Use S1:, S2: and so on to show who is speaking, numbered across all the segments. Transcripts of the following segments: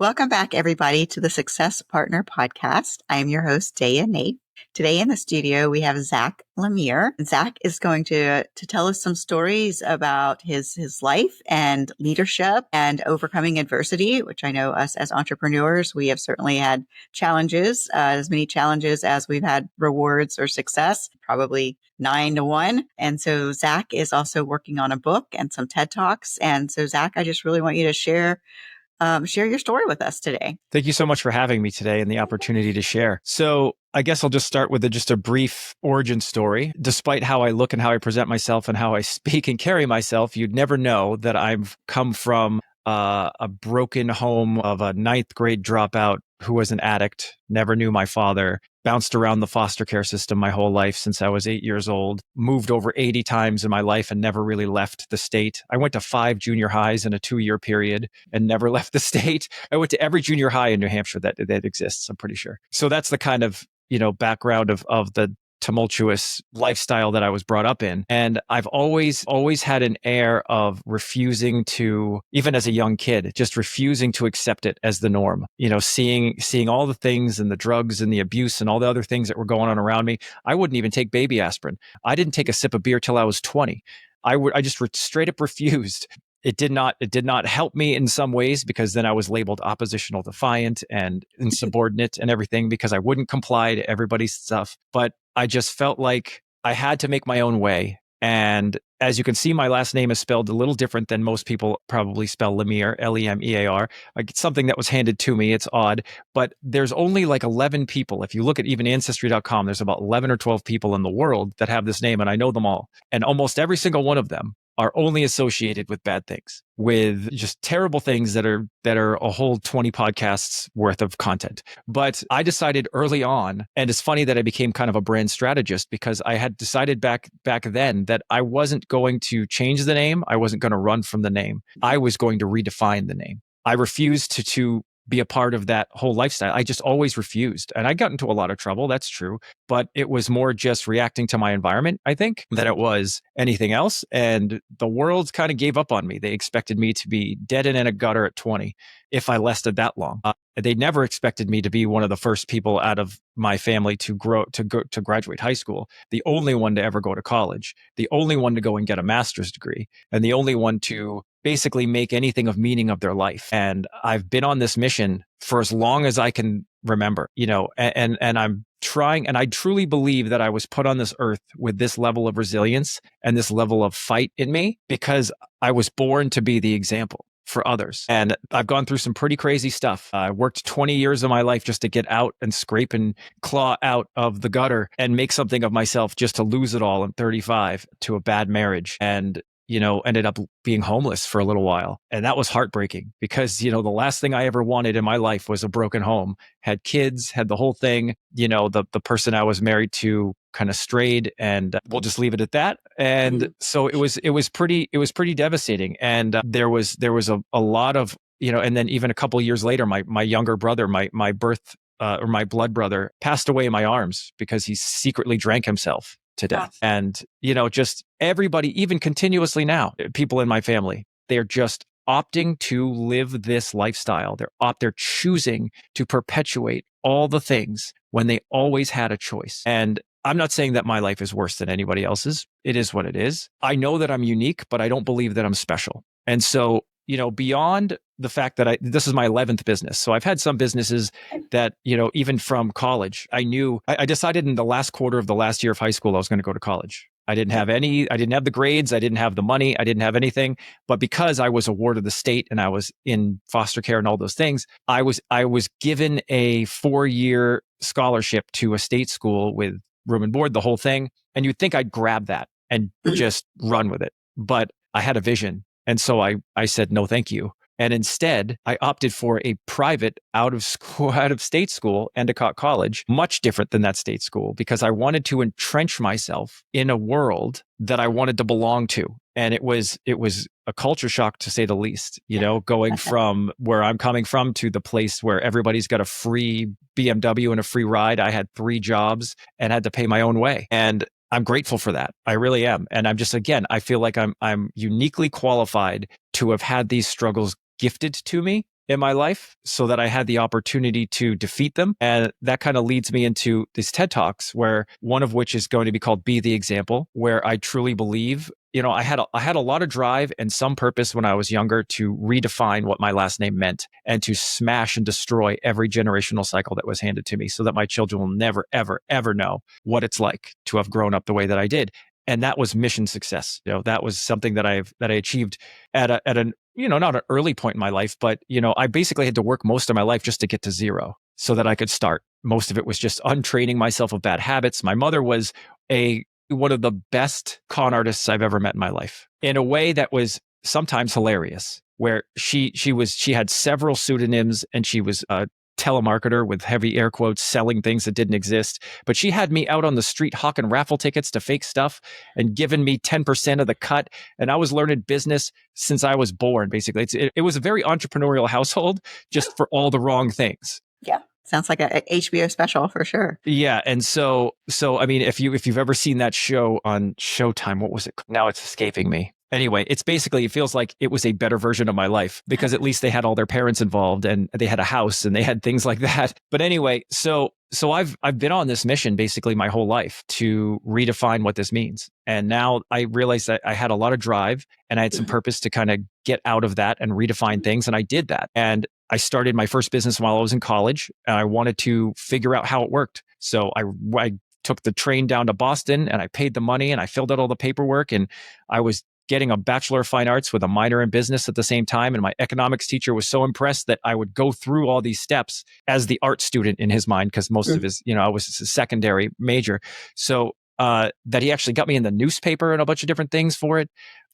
S1: Welcome back, everybody, to the Success Partner Podcast. I am your host, Daya Naef. Today in the studio, we have Zack Lemear. Zack is going to tell us some stories about his life and leadership and overcoming adversity, which I know us as entrepreneurs, we have certainly had challenges, as many challenges as we've had rewards or success, probably 9 to 1. And so Zack is also working on a book and some TED Talks. And so Zack, I just really want you to share your story with us today.
S2: Thank you so much for having me today and the opportunity to share. So I guess I'll just start with just a brief origin story. Despite how I look and how I present myself and how I speak and carry myself, you'd never know that I've come from a broken home of a 9th grade dropout who was an addict, never knew my father, bounced around the foster care system my whole life since I was 8 years old, moved over 80 times in my life and never really left the state. I went to 5 junior highs in a 2-year period and never left the state. I went to every junior high in New Hampshire that exists, I'm pretty sure. So that's the kind of, background of the tumultuous lifestyle that I was brought up in. And I've always had an air of refusing to, even as a young kid, just refusing to accept it as the norm. Seeing all the things and the drugs and the abuse and all the other things that were going on around me. I wouldn't even take baby aspirin. I didn't take a sip of beer till I was 20. I just straight up refused. It did not help me in some ways because then I was labeled oppositional defiant and insubordinate and everything because I wouldn't comply to everybody's stuff. But I just felt like I had to make my own way. And as you can see, my last name is spelled a little different than most people probably spell Lemear, Lemear. It's something that was handed to me. It's odd, but there's only like 11 people. If you look at even ancestry.com, there's about 11 or 12 people in the world that have this name, and I know them all. And almost every single one of them are only associated with bad things, with just terrible things that are a whole 20 podcasts worth of content. But I decided early on, and it's funny that I became kind of a brand strategist because I had decided back then that I wasn't going to change the name. I wasn't going to run from the name. I was going to redefine the name. I refused to be a part of that whole lifestyle. I just always refused. And I got into a lot of trouble. That's true. But it was more just reacting to my environment, I think, than it was anything else. And the world kind of gave up on me. They expected me to be dead and in a gutter at 20 if I lasted that long. They never expected me to be one of the first people out of my family to graduate high school, the only one to ever go to college, the only one to go and get a master's degree, and the only one to basically make anything of meaning of their life. And I've been on this mission for as long as I can remember, and I'm trying, and I truly believe that I was put on this earth with this level of resilience and this level of fight in me because I was born to be the example for others. And I've gone through some pretty crazy stuff. I worked 20 years of my life just to get out and scrape and claw out of the gutter and make something of myself just to lose it all in 35 to a bad marriage. And ended up being homeless for a little while. And that was heartbreaking because, the last thing I ever wanted in my life was a broken home. Had kids, had the whole thing, the person I was married to kind of strayed, and we'll just leave it at that. And so it was pretty devastating. And there was a lot of, and then even a couple of years later, my younger brother, my blood brother passed away in my arms because he secretly drank himself to death. And, just everybody, even continuously now, people in my family, they're just opting to live this lifestyle. They're choosing to perpetuate all the things when they always had a choice. And I'm not saying that my life is worse than anybody else's. It is what it is. I know that I'm unique, but I don't believe that I'm special. And so, beyond the fact that this is my 11th business. So I've had some businesses that, even from college, I decided in the last quarter of the last year of high school, I was going to go to college. I didn't have the grades. I didn't have the money. I didn't have anything. But because I was a ward of the state and I was in foster care and all those things, I was given a 4-year scholarship to a state school with room and board, the whole thing. And you'd think I'd grab that and just run with it. But I had a vision. And so I said, no, thank you. And instead, I opted for a private out of state school, Endicott College, much different than that state school, because I wanted to entrench myself in a world that I wanted to belong to. And it was a culture shock, to say the least, going from where I'm coming from to the place where everybody's got a free BMW and a free ride. I had 3 jobs and had to pay my own way. And I'm grateful for that. I really am. And I'm just, again, I feel like I'm uniquely qualified to have had these struggles gifted to me in my life so that I had the opportunity to defeat them. And that kind of leads me into these TED Talks, where one of which is going to be called Be the Example, where I truly believe, I had a lot of drive and some purpose when I was younger to redefine what my last name meant and to smash and destroy every generational cycle that was handed to me so that my children will never, ever, ever know what it's like to have grown up the way that I did. And that was mission success. That was something that I achieved at an not an early point in my life, but I basically had to work most of my life just to get to zero so that I could start. Most of it was just untraining myself of bad habits. My mother was one of the best con artists I've ever met in my life, in a way that was sometimes hilarious, where she had several pseudonyms and she was a telemarketer with heavy air quotes selling things that didn't exist. But she had me out on the street hawking raffle tickets to fake stuff and giving me 10% of the cut. And I was learning business since I was born, basically. It was a very entrepreneurial household, just for all the wrong things.
S1: Yeah. Sounds like a HBO special for sure.
S2: Yeah. And so I mean, if you've ever seen that show on Showtime, what was it? Now it's escaping me. Anyway, it feels like it was a better version of my life, because at least they had all their parents involved and they had a house and they had things like that. But anyway, so I've been on this mission basically my whole life to redefine what this means. And now I realized that I had a lot of drive and I had some purpose to kind of get out of that and redefine things. And I did that. And I started my first business while I was in college, and I wanted to figure out how it worked. So I took the train down to Boston and I paid the money and I filled out all the paperwork, and I was getting a Bachelor of Fine Arts with a minor in business at the same time. And my economics teacher was so impressed that I would go through all these steps as the art student in his mind, because most of his, I was a secondary major. So that he actually got me in the newspaper and a bunch of different things for it.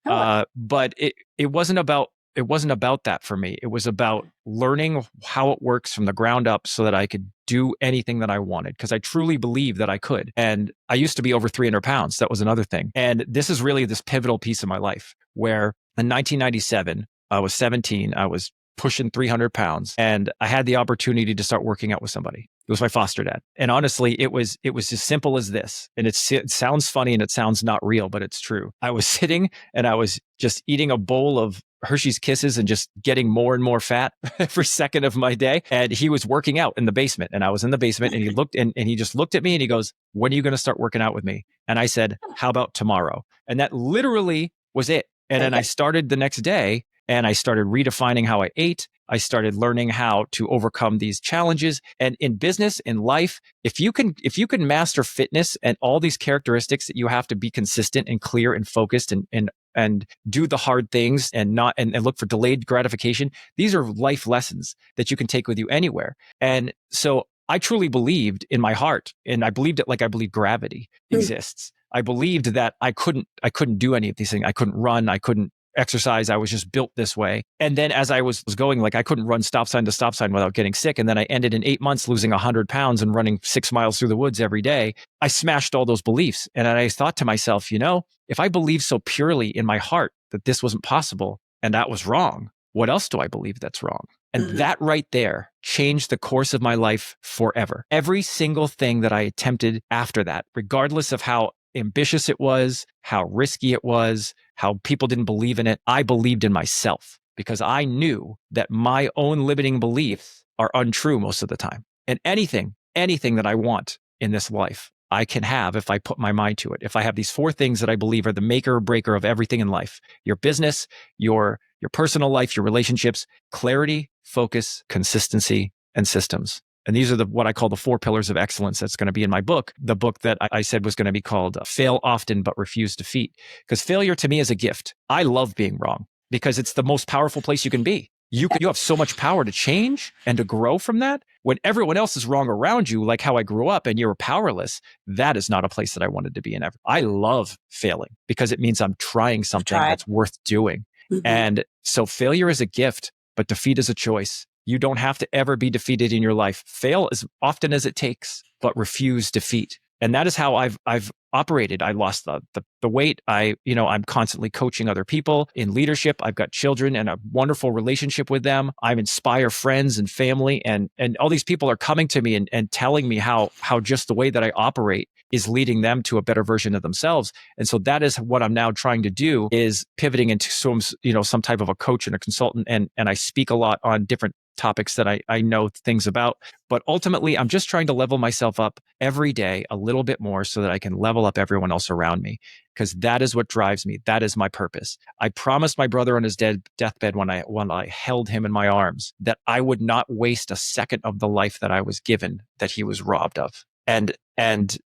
S2: But it wasn't about that for me. It was about learning how it works from the ground up so that I could do anything that I wanted, because I truly believe that I could. And I used to be over 300 pounds. That was another thing. And this is really this pivotal piece of my life, where in 1997, I was 17, I was pushing 300 pounds, and I had the opportunity to start working out with somebody. It was my foster dad. And honestly, it was as simple as this. And it sounds funny and it sounds not real, but it's true. I was sitting and I was just eating a bowl of Hershey's Kisses and just getting more and more fat every second of my day. And he was working out in the basement, and I was in the basement, and he looked and he just looked at me and he goes, "When are you going to start working out with me?" And I said, "How about tomorrow?" And that literally was it. And then I started the next day, and I started redefining how I ate. I started learning how to overcome these challenges. And in business, in life, if you can master fitness and all these characteristics that you have to be consistent and clear and focused and do the hard things and look for delayed gratification, these are life lessons that you can take with you anywhere. And so I truly believed in my heart, and I believed it like I believe gravity exists. I believed that I couldn't do any of these things. I couldn't run. I couldn't exercise. I was just built this way. And then as I was going, like I couldn't run stop sign to stop sign without getting sick. And then I ended in 8 months losing 100 pounds and running 6 miles through the woods every day. I smashed all those beliefs. And I thought to myself, if I believe so purely in my heart that this wasn't possible and that was wrong, what else do I believe that's wrong? And that right there changed the course of my life forever. Every single thing that I attempted after that, regardless of how ambitious it was, how risky it was, how people didn't believe in it, I believed in myself, because I knew that my own limiting beliefs are untrue most of the time. And anything that I want in this life, I can have if I put my mind to it. If I have these 4 things that I believe are the maker or breaker of everything in life: your business, your personal life, your relationships, clarity, focus, consistency, and systems. And these are what I call the 4 pillars of excellence that's going to be in my book. The book that I said was going to be called Fail Often But Refuse Defeat. Because failure to me is a gift. I love being wrong because it's the most powerful place you can be. You have so much power to change and to grow from that. When everyone else is wrong around you, like how I grew up, and you're powerless, that is not a place that I wanted to be in ever. I love failing because it means I'm trying something that's worth doing. And so failure is a gift, but defeat is a choice. You don't have to ever be defeated in your life. Fail as often as it takes, but refuse defeat. And that is how I've operated. I lost the weight. I'm constantly coaching other people in leadership. I've got children and a wonderful relationship with them. I inspire friends and family, and all these people are coming to me and telling me how just the way that I operate is leading them to a better version of themselves. And so that is what I'm now trying to do, is pivoting into some type of a coach and a consultant. And I speak a lot on different topics that I know things about. But ultimately, I'm just trying to level myself up every day a little bit more so that I can level up everyone else around me, because that is what drives me. That is my purpose. I promised my brother on his deathbed when I held him in my arms that I would not waste a second of the life that I was given, that he was robbed of. And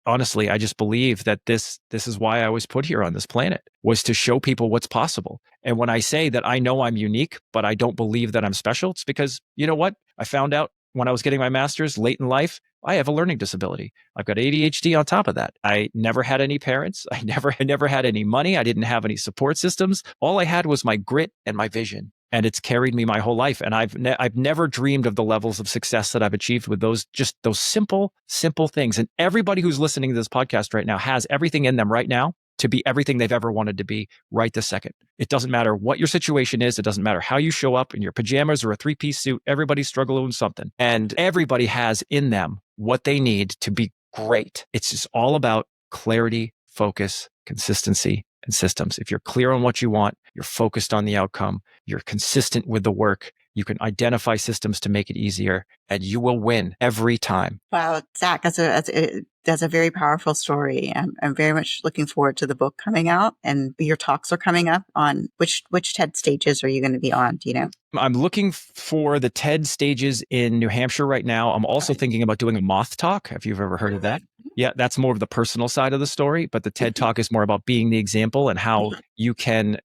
S2: honestly, I just believe that this is why I was put here on this planet, was to show people what's possible. And when I say that I know I'm unique, but I don't believe that I'm special, it's because, you know what? I found out when I was getting my master's late in life, I have a learning disability. I've got ADHD on top of that. I never had any parents. I never had any money. I didn't have any support systems. All I had was my grit and my vision. And it's carried me my whole life. And I've never dreamed of the levels of success that I've achieved with those simple things. And everybody who's listening to this podcast right now has everything in them right now to be everything they've ever wanted to be right this second. It doesn't matter what your situation is. It doesn't matter how you show up in your pajamas or a 3-piece suit. Everybody's struggling with something. And everybody has in them what they need to be great. It's just all about clarity, focus, consistency, and systems. If you're clear on what you want, you're focused on the outcome, you're consistent with the work, you can identify systems to make it easier, and you will win every time.
S1: Wow, Zack, that's a very powerful story. I'm very much looking forward to the book coming out, and your talks are coming up on which TED stages are you going to be on? Do you know?
S2: I'm looking for the TED stages in New Hampshire right now. I'm also thinking about doing a moth talk, if you've ever heard of that. Yeah, that's more of the personal side of the story, but the TED talk is more about being the example and how you can,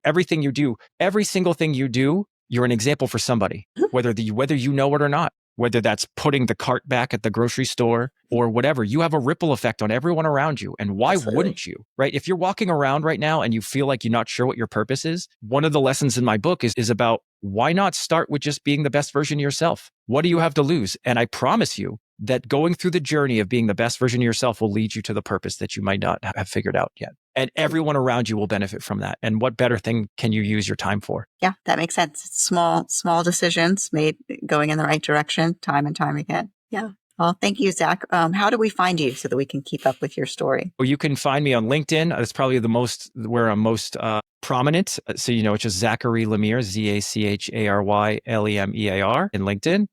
S2: everything you do, every single thing you do, you're an example for somebody, whether you know it or not. Whether that's putting the cart back at the grocery store or whatever, you have a ripple effect on everyone around you. And why wouldn't you, right? If you're walking around right now and you feel like you're not sure what your purpose is, one of the lessons in my book is about why not start with just being the best version of yourself? What do you have to lose? And I promise you that going through the journey of being the best version of yourself will lead you to the purpose that you might not have figured out yet. And everyone around you will benefit from that. And what better thing can you use your time for?
S1: Yeah, that makes sense. Small decisions made going in the right direction time and time again. Yeah. Well, thank you, Zack. How do we find you so that we can keep up with your story?
S2: Well, you can find me on LinkedIn. That's probably where I'm most prominent. So, it's just Zachary Lemear, ZACHARYLEMEAR in LinkedIn.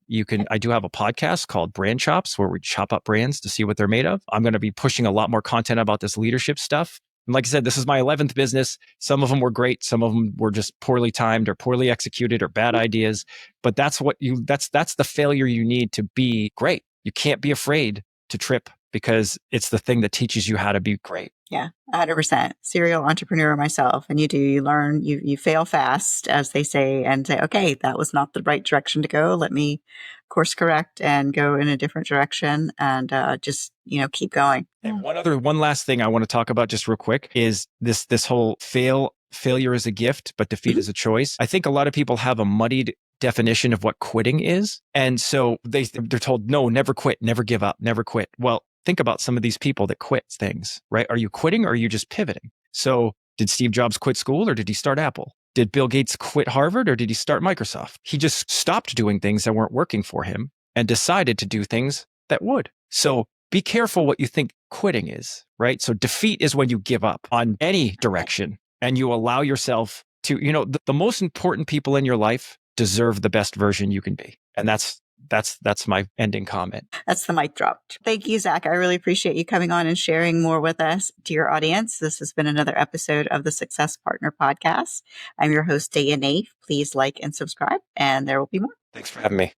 S2: I do have a podcast called Brand Chops, where we chop up brands to see what they're made of. I'm going to be pushing a lot more content about this leadership stuff. And like I said, this is my 11th business. Some of them were great. Some of them were just poorly timed or poorly executed or bad ideas. But that's the failure you need to be great. You can't be afraid to trip, because it's the thing that teaches you how to be great.
S1: Yeah, 100%. Serial entrepreneur myself. And you learn, you fail fast, as they say, and say, okay, that was not the right direction to go. Let me course correct and go in a different direction, and just, keep going.
S2: And one last thing I want to talk about just real quick is this whole failure is a gift, but defeat is a choice. I think a lot of people have a muddied definition of what quitting is. And so they're told, no, never quit, never give up, never quit. Well, think about some of these people that quit things, right? Are you quitting or are you just pivoting? So did Steve Jobs quit school or did he start Apple? Did Bill Gates quit Harvard or did he start Microsoft? He just stopped doing things that weren't working for him and decided to do things that would. So be careful what you think quitting is, right? So defeat is when you give up on any direction and you allow yourself to, the most important people in your life deserve the best version you can be. And that's my ending comment.
S1: That's the mic drop. Thank you, Zack. I really appreciate you coming on and sharing more with us. Dear audience, this has been another episode of the Success Partner Podcast. I'm your host, Daya Naef. Please like and subscribe, and there will be more.
S2: Thanks for having me.